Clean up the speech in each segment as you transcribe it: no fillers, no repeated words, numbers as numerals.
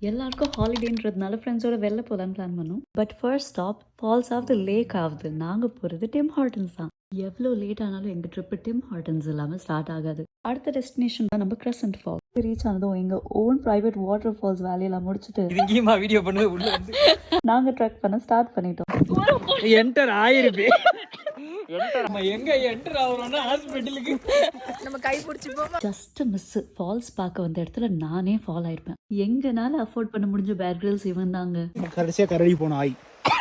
எல்லாருக்கும் ஹாலிடேன்றதுனால ஃப்ரெண்ட்ஸோட வெளில போகலான்னு பிளான் பண்ணோம். But first stop falls of the lake ஆகுது. நாங்கள் போகிறது டிம் ஹார்டன்ஸ் தான். எவ்வளோ லேட் ஆனாலும் எங்கள் ட்ரிப்பு டிம் ஹார்டன்ஸ் இல்லாமல் ஸ்டார்ட் ஆகாது. அடுத்த டெஸ்டினேஷன் தான் நம்ம கிரசன்ட் ஃபால். ரீச் ஆனதும் எங்கள் ஓன் ப்ரைவேட் வாட்டர் ஃபால்ஸ் வேலையெல்லாம் முடிச்சுட்டு வீடியோ பண்ண உள்ள வந்து நாங்கள் ட்ரக் பண்ண ஸ்டார்ட் பண்ணிட்டோம். என்டர் ஆயிருப்பே. நம்ம எங்க என்டர் ஆகுறோம்னா ஹாஸ்பிட்டலுக்கு நம்ம கை பிடிச்சி போவோம். ஜஸ்ட் மிஸ் ஃபால்ஸ் பார்க்க வந்த இடத்துல நானே ஃபால் ஆயிருப்பேன். எங்கனால அஃபோர்ட் பண்ண முடிஞ்ச பேர் கிரில்ஸ் இவன் தாங்க. கடைசியா கரடி போன ஆய்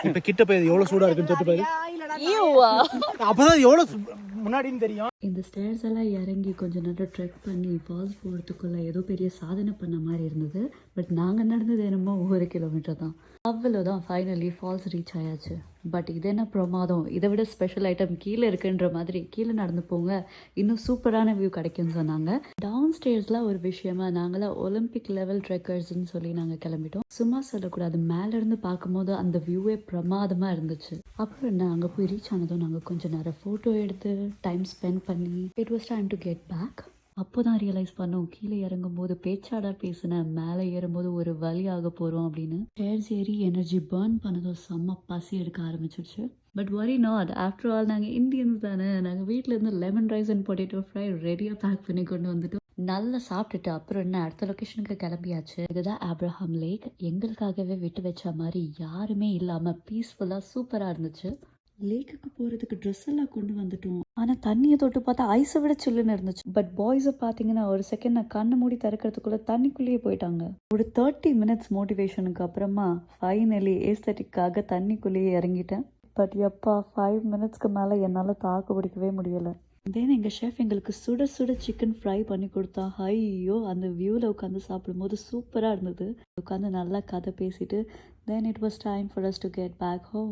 இப்ப கிட்ட போய் எவ்வளவு சூடா இருக்குன்னு தொட்டு பாரு. ஈவா அப்பதான் எவ்வளவு முன்னாடின்னு தெரியும். இந்த ஸ்டேர்ஸ் எல்லாம் இறங்கி கொஞ்சம் நேரம் ட்ரெக் பண்ணி ஃபால்ஸ் போகிறதுக்குள்ள ஏதோ பெரிய சாதனை பண்ண மாதிரி இருந்தது. பட் நாங்கள் நடந்தது என்னமோ 1 கிலோமீட்டர் தான். அவ்வளோதான், ஃபைனலி ஃபால்ஸ் ரீச் ஆயாச்சு. பட் இது என்ன பிரமாதம், இதை விட ஸ்பெஷல் ஐட்டம் கீழே இருக்குன்ற மாதிரி கீழே நடந்து போங்க, இன்னும் சூப்பரான வியூ கிடைக்கும்னு சொன்னாங்க. டவுன் ஸ்டேர்ஸ்லாம் ஒரு விஷயமா நாங்களாம் ஒலிம்பிக் லெவல் ட்ரெக்கர்ஸ்ன்னு சொல்லி நாங்கள் கிளம்பிட்டோம். சும்மா சொல்லக்கூடாது, மேலேருந்து பார்க்கும்போது அந்த வியூவே பிரமாதமாக இருந்துச்சு. அப்புறம் என்ன, அங்கே போய் ரீச் ஆனதும் நாங்கள் கொஞ்சம் நேரம் ஃபோட்டோ எடுத்து டைம் ஸ்பெண்ட் பண்ணி it was time to get back. அப்போ தான் ரியலைஸ் பண்ணோம், கீழே இறங்கும்போது பேச்சாடா பேசினேன், மேலே ஏறும்போது ஒரு வழி ஆக போகிறோம் அப்படின்னு. ஸ்டேர்ஸ் ஏறி எனர்ஜி பர்ன் பண்ணதும் செம்ம பசி எடுக்க ஆரம்பிச்சிருச்சு. பட் வரி நாட், ஆஃப்டர் ஆல் நாங்கள் இந்தியன்ஸ் தானே. நாங்கள் வீட்டிலேருந்து lemon rice and potato fry ரெடியாக பேக் பண்ணி கொண்டு வந்துட்டோம். நல்லா சாப்பிட்டுட்டு அப்புறம் என்ன அடுத்த லொக்கேஷனுக்கு கிளம்பியாச்சு. இதுதான் ஆப்ரஹாம் லேக். எங்களுக்காகவே விட்டு வச்ச மாதிரி யாருமே இல்லாமல் பீஸ்ஃபுல்லாக சூப்பராக இருந்துச்சு. லேக்குக்கு போகிறதுக்கு ட்ரெஸ் எல்லாம் கொண்டு வந்துட்டோம். ஆனால் தண்ணியை தொட்டு பார்த்தா ஐஸை விட சில்லுன்னு இருந்துச்சு. பட் பாய்ஸை பார்த்தீங்கன்னா ஒரு செகண்ட் நான் கண்ணை மூடி திறக்கிறதுக்குள்ளே தண்ணிக்குள்ளேயே போயிட்டாங்க. ஒரு 30 மினிட்ஸ் மோட்டிவேஷனுக்கு அப்புறமா ஃபைனலி ஏஸ்தட்டிக்காக தண்ணிக்குள்ளேயே இறங்கிட்டேன். பட் எப்பா 5 மினிட்ஸ்க்கு மேலே என்னால் தாக்கு பிடிக்கவே முடியலை. தென் எங்கள் ஷெஃப் எங்களுக்கு சுட சுட சிக்கன் ஃப்ரை பண்ணி கொடுத்தா. ஐயோ, அந்த வியூவில் உட்காந்து சாப்பிடும்போது சூப்பராக இருந்தது. உட்காந்து நல்லா கதை பேசிட்டு then it was time for us to get back home.